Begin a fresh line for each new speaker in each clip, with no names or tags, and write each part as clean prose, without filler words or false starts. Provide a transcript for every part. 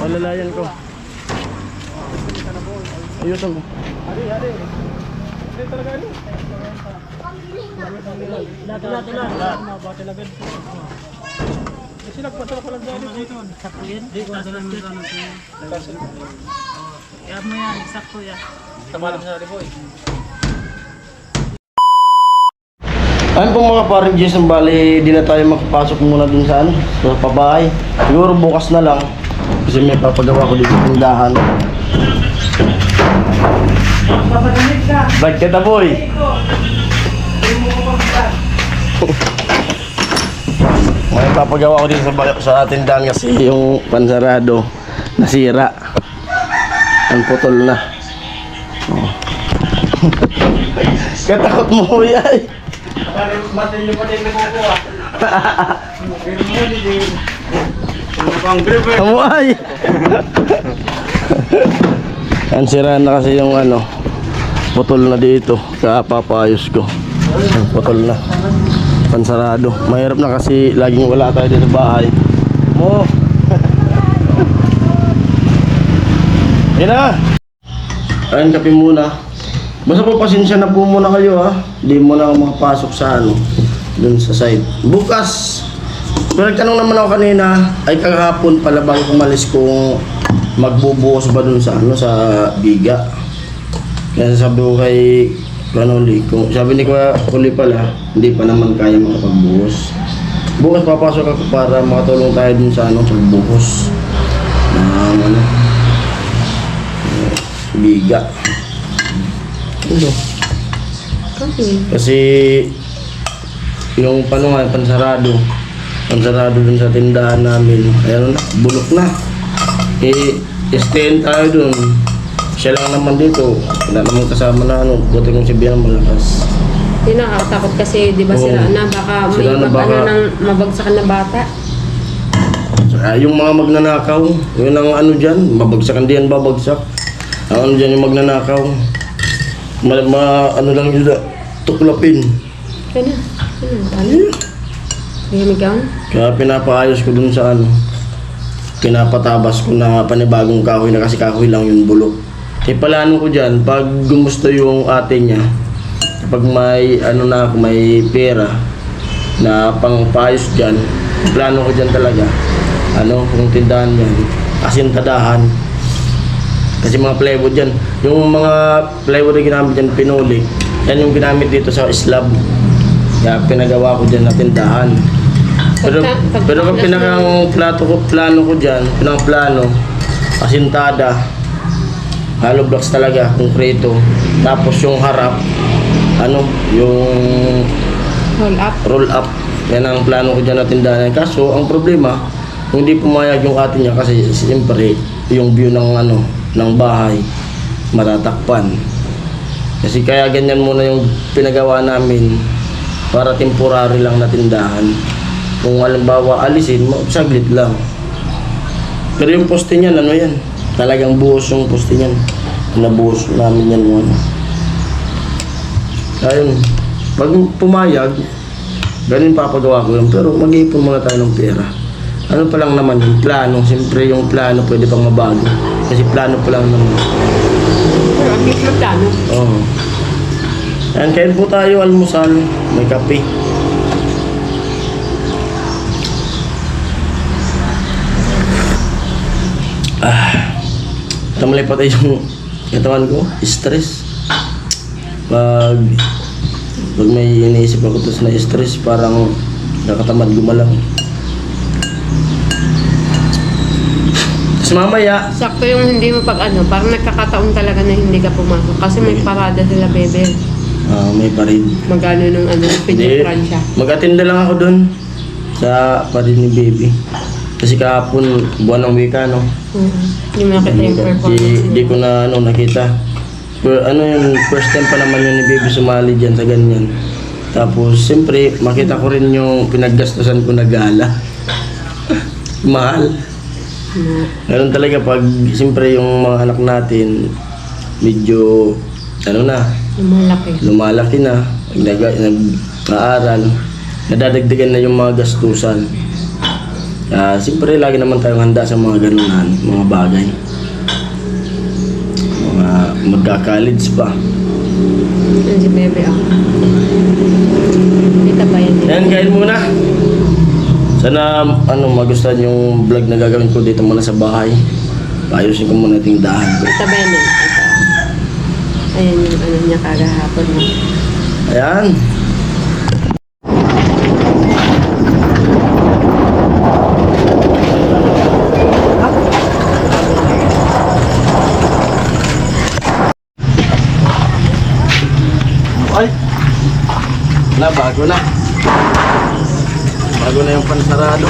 Malalayan ko. Ayusan mo.
Hindi talaga ano? Lahat. Kasi nagpasara ko lang dito.
Sakto yan? Hindi ko nasa lang kaya mo yan, sakto yan.
Tamalang sa boy.
Ayun po mga paring Jason, bali di na tayo makapasok muna dun sa ano, sa pabahay. Siguro bukas na lang kasi may papagawa ko dito tindahan. Ba't ka ta boy? May papagawa ko dito sa tindahan kasi yung pansarado nasira. Ang putol na. Oh. Katakot mo yan.
Matin pa din nakukuha.
Kamuay! Ang sira na kasi yung ano, putol na dito. Kapapayos ko. Putol na. Pansarado. Mahirap na kasi laging wala tayo dito sa bahay. Mo! Yan na! Ayun, kape muna. Basta po pasensya na po muna kayo ha. Hindi mo na ako makapasok sa ano, dun sa site. Bukas! Kung nagtanong naman ako kanina, ay kahapon pala bago kumalis kung magbubuhos ba dun sa ano, sa biga. Kaya sabi ko kay Kanoli, kung sabi ni Kuya Kuli pala, hindi pa naman kaya makapagbuhos. Bukas papasok ako para makatulong tayo dun sa ano, pagbuhos ng ano, biga. Ano? Kasi yung pansarado dun sa tindahan namin, ayun na, bulok na. Stayin tayo dun. Siya lang naman dito. Wala naman kasama na ano, buti kong si Bian malakas.
Hindi nakakatakot kasi di ba
Oo.
sila na baka may
Sira na baka.
ano ng mabagsakan na bata.
Yung mga magnanakaw, yun ang ano dyan, mabagsakan diyan, babagsak. Ang ano dyan yung magnanakaw. Ano lang yun, tuklapin.
Kaya na. Ano? Himigaw?
Kaya pinapaayos ko dun sa ano, pinapatabas ko na panibagong kahoy na kasi kahoy lang yung bulok. Plano ko dyan, pag gumusto yung ate niya, pag may ano na ako, may pera na pangpaayos dyan, plano ko dyan talaga, ano, kung tindahan yan, asintadahan. Kasi mga plywood dyan, yung mga plywood na ginamit dyan, pinulik, yan yung ginamit dito sa slab. Kaya pinagawa ko dyan na tindahan. Pero kung plano ko dyan, pinang-plano, asintada, hollow blocks talaga, konkreto. Tapos yung harap, ano, yung roll up. Yan ang plano ko dyan na tindahan. Kaso, ang problema, hindi pumayag yung ate niya kasi siyempre, yung view ng ano, ng bahay, matatakpan. Kasi kaya ganyan muna yung pinagawa namin para temporary lang na tindahan. Kung halimbawa alisin, saglit lang. Pero yung poste niyan, ano yan? Talagang buhos yung poste niyan. Nabuhos namin yan mo ano. Ayun, pag pumayag, ganun papagawa ko yun. Pero mag-iipon muna tayo ng pera. Ano pa lang naman yung plano. Siyempre yung plano pwede pang mabago. Kasi plano pa lang naman.
Pero ang least na plano.
Oo. Ayan, kain po tayo, almusal. May kape. Tamalay pa tayo yung katawan ko, stress. Pag may iniisip ako tapos na-stress, parang nakatamad gumalang. Tapos mamaya,
Sakto yung hindi mo pag ano, parang nagkakataon talaga na hindi ka pumasok. Kasi may parada sila, bebe.
may parid.
Magano nung ano, pinipran siya.
Mag-attend na lang ako dun sa parid ni baby. Kasi kahapon, buwan ng wika, no?
Yung nakita yung performance
Di ko na ano, nakita. Pero ano yung first time pa naman yun ni baby sumali dyan sa ganyan. Tapos, siyempre, makita ko rin yung pinaggastusan ko na gala. Mahal. Ganun talaga pag, siyempre, yung mga anak natin, medyo, ano na, lumalaki na, nag-aaral, nadadagdagan na yung mga gastusan. Siyempre, lagi naman tayong handa sa mga ganunan, mga bagay. Mga magka-college pa.
Yan si Bebe ako. Kita ba yan?
Ayan, kain muna. Sana magustuhan yung vlog na gagawin ko dito muna sa bahay. Ayusin ko muna yung dahan ko.
Kita ba yan? Ayan yung ano niya kagahapon mo.
Ayan. Ay! Bago na. Bago na yung pansarado.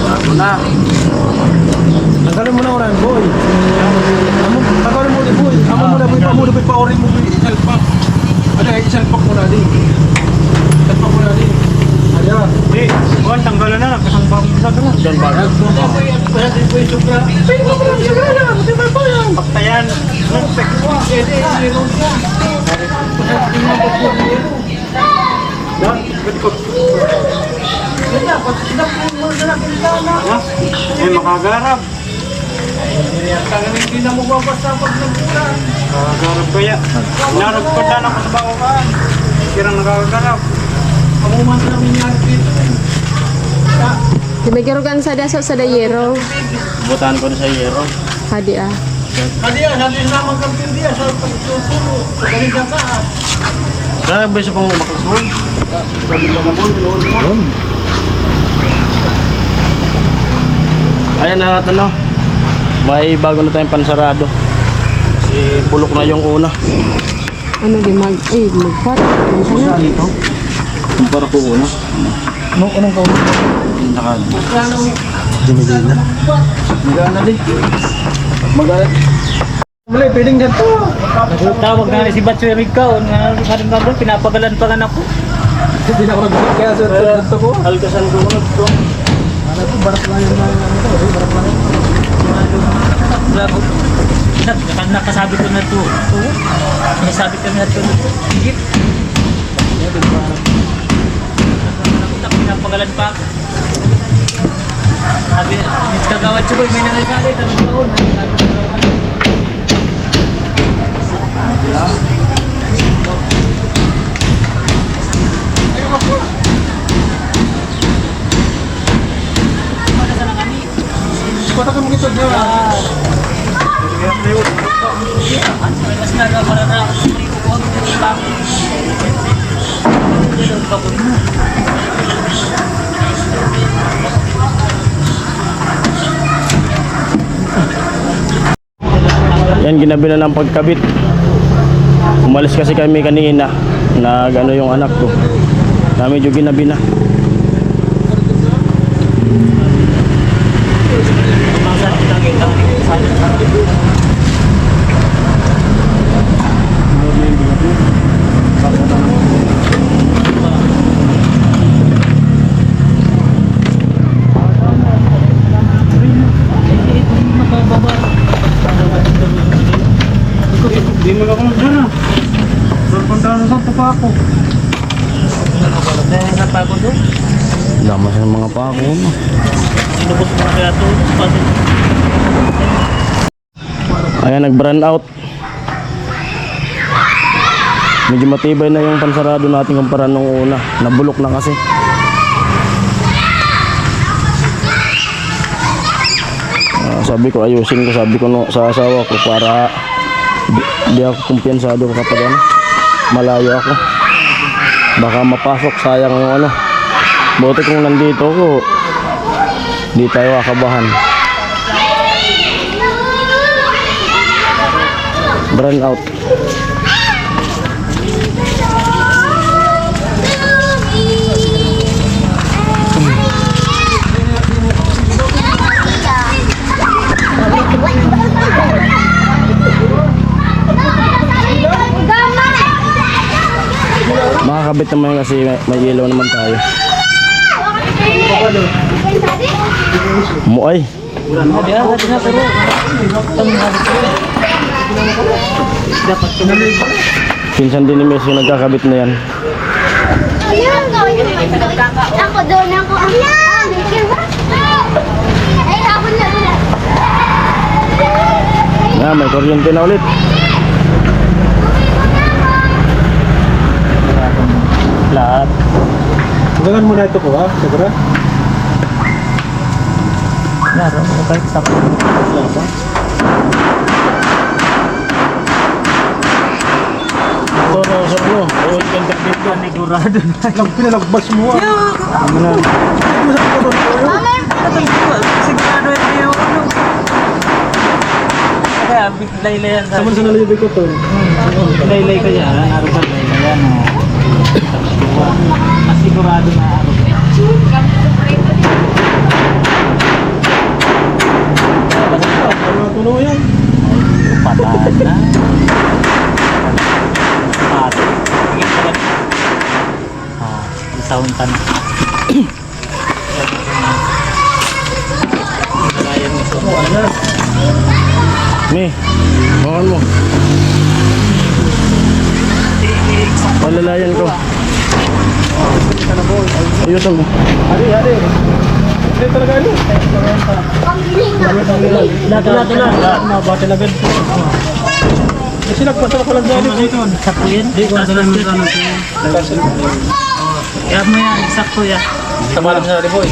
Bago na.
Tanggalin mo na orang boy. Tanggalin mo din boy. Amo mo na boy, pamuli boy, pa-orin mo boy. Isalpak. Ano, isalpak mo na din. Isalpak mo na din. Ayan. Eh, buwan, tanggalan na. Kasang bang isa ka na.
Diyan bago.
Paktayan. Eh, makagarap. Hindi na mo babasa pag nagpunan. Makagarap kaya. Narap ko na ako sa bawakan. Kirang nakagarap. Kamuman na namin yan dito.
Di ba girugan sa daso sa dayero?
Butaan ko na sa yero.
Hadi ah.
Kali yan, natin naman kampiyon diya sa pagsusulo. Sa ganito ka.
Kaya ba isa pang makasuhon? Ayan na natin, no? May bago na tayong pansarado. Kasi bulok na yung una.
Ano di magpat. Ano na?
Dito? Kumpara ko una.
Anong kauna?
Dumidin na. Magana din. Magana.
Muli, pwedeng ganito.
Tawag na si Batso Erika, kadang kadang pinapagalan pa ako.
Hindi na ako nag-isip kaya sir. Ganito ko.
Alkasan ko unod ko.
Ano ko, barak lang yung mga ano to. Barak lang yung
Nakasabi ko na to. Nasabi ko na to. Higit. Pinapagalan pa ako. Sabi, kagawad siya ko, may nangyayari, tanong taon.
Patakan mo ito dyan.
Kasi nagkakala na ako sa mga kukuha ko ng ibang. Hindi daw pagod mo.
Yan, ginabi na ng pagkabit. Umalis kasi kami kanina. Nag-ano yung anak ko. Na medyo ginabi na.
Hindi mo ako dyan ah. Punta na sa pa ako.
Napagod doon.
Dama sa mga pako. No?
Sinubos ko na kaya ito.
Ayan, nag-brand out. Medyo matibay na yung pansarado natin kumpara nung una. Nabulok na kasi. Sabi ko ayusin ko, sabi ko no, sa asawa ko para di ako kumpiyansado kapag ano, malayo ako. Baka mapasok, sayang yung ano. Buti kung nandito ko, di tayo kakabahan. Brand out. Makakabit naman kasi may ilaw naman tayo. Muay.
Hadi na pero. Dapat
Pinsan din ni Messi yung nagkakabit na yan.
Ako doon ako. Ay, ako na.
May kuryente na ulit.
lahat.
Hanggangan mo na ito po ha, siguro.
Laro, kahit sa
Ito na usap mo. Ayun, contact dito.
panigurado na.
Pinalagbas mo ha. Ano na? Ano sa ito doon?
Sigurado ito yung ano. Kaya, laylay yan.
Sama na sa nalibig ko to.
Laylay ka yan. Arugan laylay yan. Masigurado na arugan.
Ano tuno yan?
Patahan na. Sige pa lang. Isauntan. Lagayan mo sa
May, makan mo. Palalayan ko. Ayusan mo.
Hari. Hindi talaga ano?
Lahat.
Mabati na ganito. Kasi nagpasal ko lang dyan dito.
Sakto yan? Hindi ko asalan mo sana. Kaya mo yan, sakto yan.
Tama lang sa boy.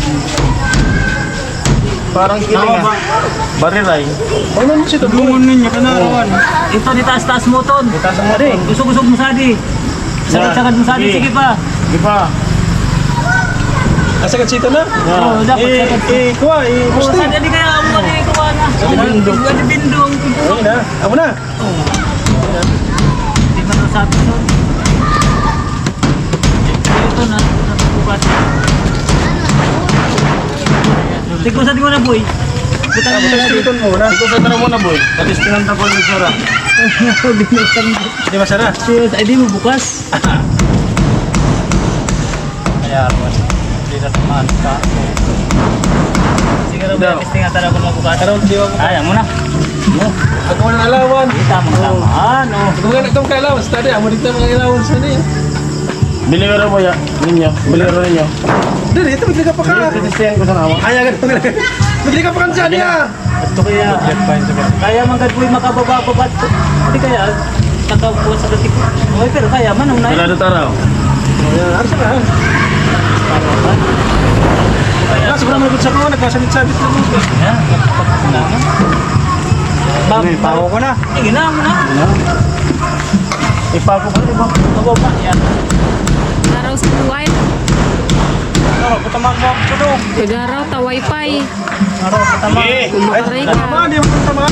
Parang kiling ah. Bariray.
Ano siya? Tablungan ninyo kanarawan.
Ito, nitaas-taas mo ton.
Itaas ang hari.
Usog-usog mo sadi. Sagad-sagad mo sadi, sige pa.
Di pa.
Asa ka sito na?
Oo, dapat sagad.
Kuha,
Oo,
gusto.
sadi di kaya mo di kuha na.
Bindong.
Di bindong.
Ayun na. Amo na.
Di ba ito sabi to? Ito na, bukas. Tikusan mo na, boy. Butang mo na,
Ito mo na.
Ikaw sa tara mo na boy. Katistingan tapos ng sara.
Di masara.
Ay, di mo bukas. Kaya, hindi na tumaan ka. Siguro ba, pisting nga talaga mo bukas.
Di ba mo?
Ayaw mo na.
Ako na alawan.
Hindi tamang lamaan, oh.
Kung nga itong kailawan, study. Amo dito mga ilawan sa niya.
Bili ka rin mo ya. Ninyo. Bili ka rin ninyo.
Dili, ito magli ka pa ka.
Katistingan ko sa nawa.
Ay, agad. Magli ka pa ka dyan niya.
Ito kaya, kaya man gadboy makababa-baba. Hindi kaya, nakabuha sa datik. Okay, pero kaya man, nung
Wala na tara.
Ayan, arsa na. Kaya sobrang malabot sa ko, nagkasabit-sabit na mo.
Yan, naman.
Pawo ko na.
Sige na, mo na.
Ipapo ka rin ba?
Mababa, yan.
Naraw sa buwan.
Kutamag mo ako doon.
Nagaraw ta wifi.
Araw, kutamag.
Kumakaray ka.
Tama, di mo tama.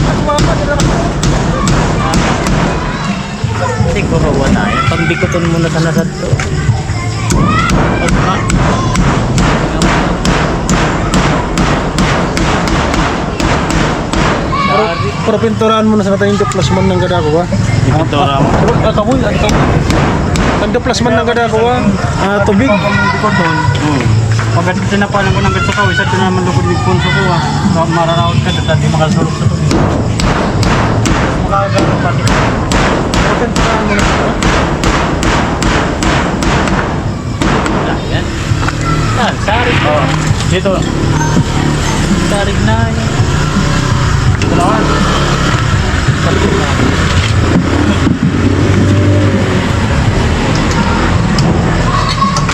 Siguro wala yan. Pambikuton mo na sa nasad to. Pagka.
Pero pinturaan mo na sa natin yung deplasman ng gada ko ba?
Ito ram.
Kaboy, ang deplasman ng gada ko ba? Tubig.
Pagkat sinapalan ko ng ganito ka, isa ito naman lukod ng punso ko ha. Mararawad ka, dati makasulok sa tubig. Makakagano pati.
Pinturaan mo na.
Yan. Yan, sarig ko.
Dito.
Sarig na yan.
Kulawan.
Sarig na.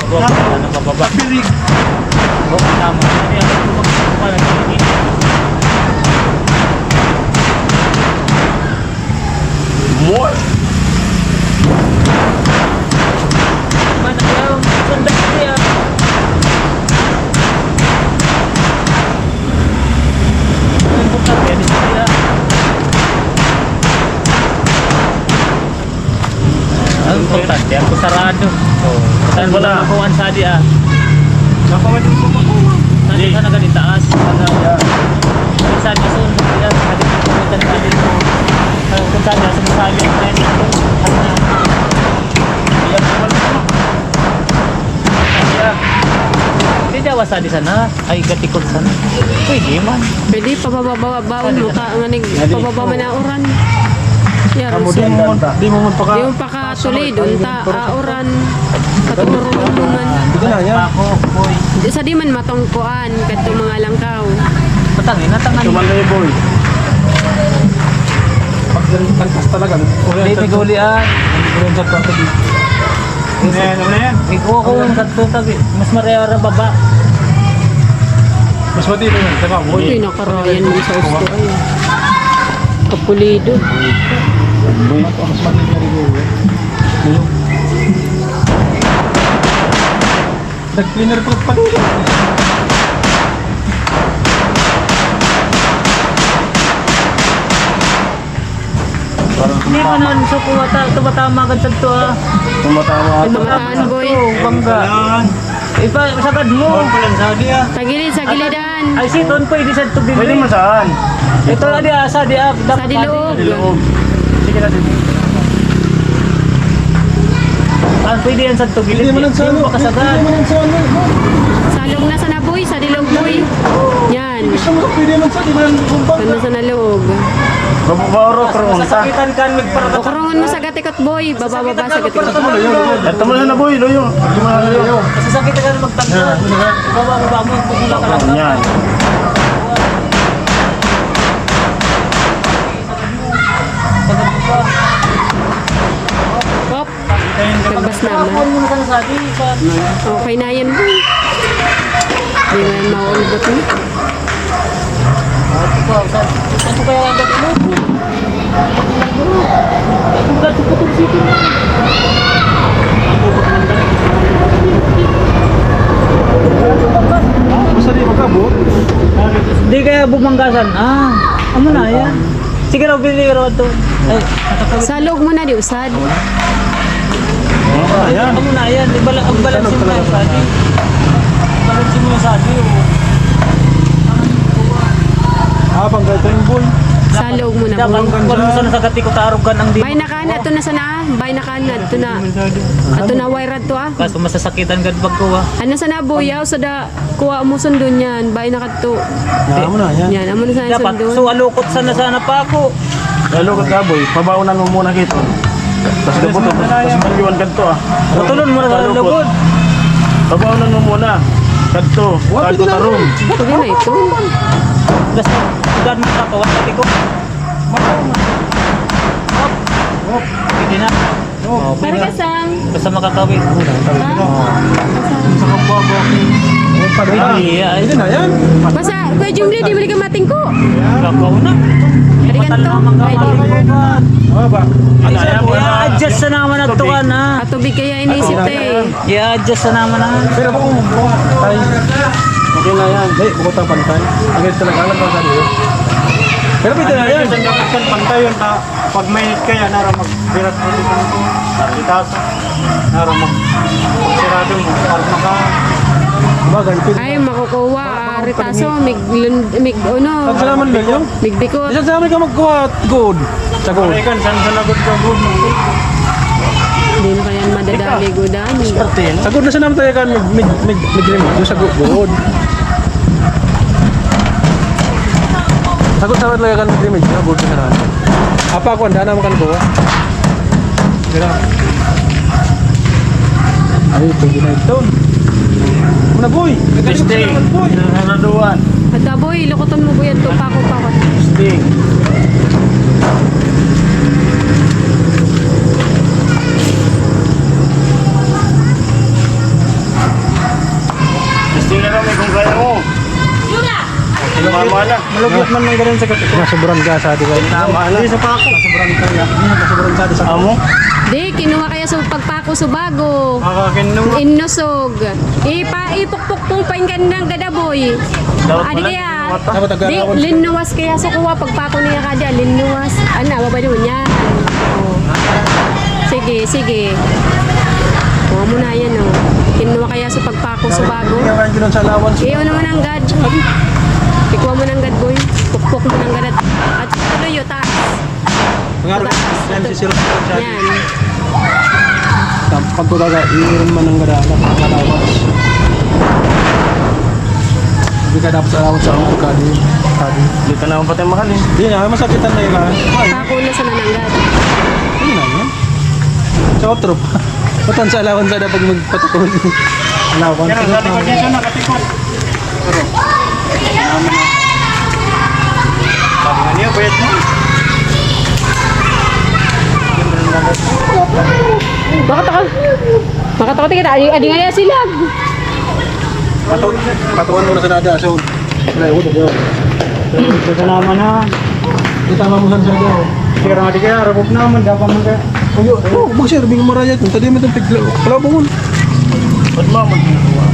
Bababa ka na bababa.
Pirig.
Bababa naman. Hindi ako bababa na kinikita.
More.
Mana yung sundan siya. Ang bukas yan siya. Ang importante, ako sarado. Saan mo lang kukuhan sa di ah. Saan ka na ganitaas? Saan ka sun? Saan ka pumunta na dito? Kung saan ka sumasali ang friend. Hindi Pwede awasa di sana. Ay, gatikot sana. Pwede man.
Pwede pabababaon mo ka nga pababa man na oran. Ya,
Kamu
Ruso.
di mo magpaka.
Di mo pa katuloy doon ta oran. Katumurong mo man.
Hindi ka na yan.
Ako, boy.
Sa di man matongkuan kadto mga langkaw.
Patangin, natangan.
Tumalay boy.
Pag tangkas talaga.
Hindi, may gulian.
Ulan sa plato di. Ano na yan?
Ikaw ko yung kadto tabi. Mas marayara baba.
Mas mati na yan. Tama, boy.
Uy, nakarayan mo sa usto ay. Kapulido.
Mas mati na rin yun. Nag-cleaner pa pag-ulit.
Hindi pa na so kung tumatama agad sa to ah.
Tumatama
Ay,
ako.
mga taan, boy.
Bangga. Ipa, sagad mo.
Sa gilidan.
Ay, siton po, hindi sa tubig.
Pwede mo saan?
Ito na di asa, di up.
Sa diloob.
Loob.
Sige na din. Ah, pwede yan sa tubig.
Hindi mo nang
Hindi mo kasagad.
Hindi mo nang saan.
Salog na sa naboy, sa diloob boy. Yan.
Gusto mo pwede man sa di mo nang kumpang.
Ano sa naloob.
Bababaro, krunta.
Sakitan kan, magparata.
O kurungan mo sa gatikot boy. Bababa sa gatikot.
Ito mo na boy, loyo. Hindi mo na loyo.
Sasakitan ka na magtanggal. Baba mo, pagmula ka lang.
Yan.
Hop. Nagbas naman.
Kuhan mo na sa nasabi.
Okay na yan boy. Hindi mo yan maulbot mo.
Saan ko kaya ang gato mo? Ang gato ko itong city mo.
Basta di magkabot.
Di kaya bumanggasan. Ah, amo na yan. Sige raw, bili raw ito. Ay,
Salog mo na di usad.
Ayan.
amo na yan. Ang balansin mo na yung sadi. Balansin mo yung sadi.
Habang ganito yung boy.
Salog mo na
Dapat,
boy.
kung ano sa gati ko tarugan ang di.
Bay na kanad to na sana. Bay na kanad to na. Ato na wayrad to ah.
Kaso masasakitan ka pag kuha.
Ano sa naboyaw sa da kuha mo sundon yan. Bay na kadto.
Yan mo na yan.
Yan, amo na sa
Dapat,
sundon.
so alukot sana pa ako.
Lalo ka boy, pabaunan mo muna kito. Tapos kabuto, tapos maliwan kadto ah.
Matulon mo na sa lugod.
Pabaunan mo muna. Kadto, kadto tarum.
Pwede na ito.
Basta, sudan mo na kawan ko. Hindi na. Oh,
Para kasang.
basta makakawin.
Sa kapwa mo.
Hindi
Hindi na yan.
Basta, Kuya Jumli, di mo ka matingko.
Gagaw na.
Hari ka to. Ay, di.
Ah ba?
I-adjust sa naman at tuwan ha.
At tubig kaya inisip eh.
I-adjust sa naman ha.
Pero kung pantay.
Okay na yan.
Hindi, bukod ang pantay. Ang ganito talaga alam ba sa'yo? Pero pwede na yan.
Pantay yun na pag may kaya nara magbirat mo dito nito. Itaas. Nara magsirado mo. Para maka...
Bagay, pwede.
Ay, makukuha. Ritaso, mig, ano,
Saan sa naman ganyan?
migbikot.
Isang sa amin ka magkuha good. Sa good.
Ikan, saan sa lagot ka good?
Hindi na kaya madadali gudan.
Sa good na sa naman tayo kan mag-limit. Yung sa good. Sa good sa naman tayo kan mag-limit. Sa good sa naman. Apa ako, handa naman kan buha. Kira. Ay, pwede na ito. Muna boy.
Testing. Naraduan.
At boy, lukoton mo buyan to, pako.
Testing. Testing na kami kung kaya mo. Mama na.
Malugit man ng ganun sa kapit. Nasuburan ka sa atin.
Tama na.
Sa pako. Nasuburan ka ya. Nasuburan sa atin sa
Amo?
Di, kinuha kaya sa pagpako sa bago.
Makakinong.
Inusog. Ipukpuk pong painggan ng gadaboy. Adi kaya,
Dapat
di,
agarawan.
linuwas kaya sa kuha pagpako niya kada, linuwas. Ano, baba doon yan. Oh. Sige. Kuha mo na yan, oh. Kinuha kaya sa pagpako sa bago.
Ikaw kayo doon sa lawan.
Iyo naman ang gad. Ikuha mo ng gad, boy. Pukpuk mo ng gad. At tuloy yun, taas.
Pangarap. Yan si Sir.
Yan.
Pag ko daga, iirin man ng gada. Nakalawas. Hindi ka dapat sa alawad sa ako kadi.
Hindi ka naman pati mahalin.
Hindi nga, masakitan na yun ha.
Pako na sa nananggat.
Ano na yan? Sa otrop. Patan sa alawan sa pag magpatukol. Alawan.
Yan, sa likod niya siya nakatikot. Pero, naman na. Sabi nga niya, bayad mo.
Makatakot kita. Adi nga sila.
Patukan mo na sa nada. So, wala yun.
Ito sa naman na.
Itama mo sa nada.
Sira nga di kaya, rabog naman, dapat man kaya.
Oh, mag-share, bigyan marayat. Tadi mo itong tigla. Kalabungon.
Ba't mama ginagawa?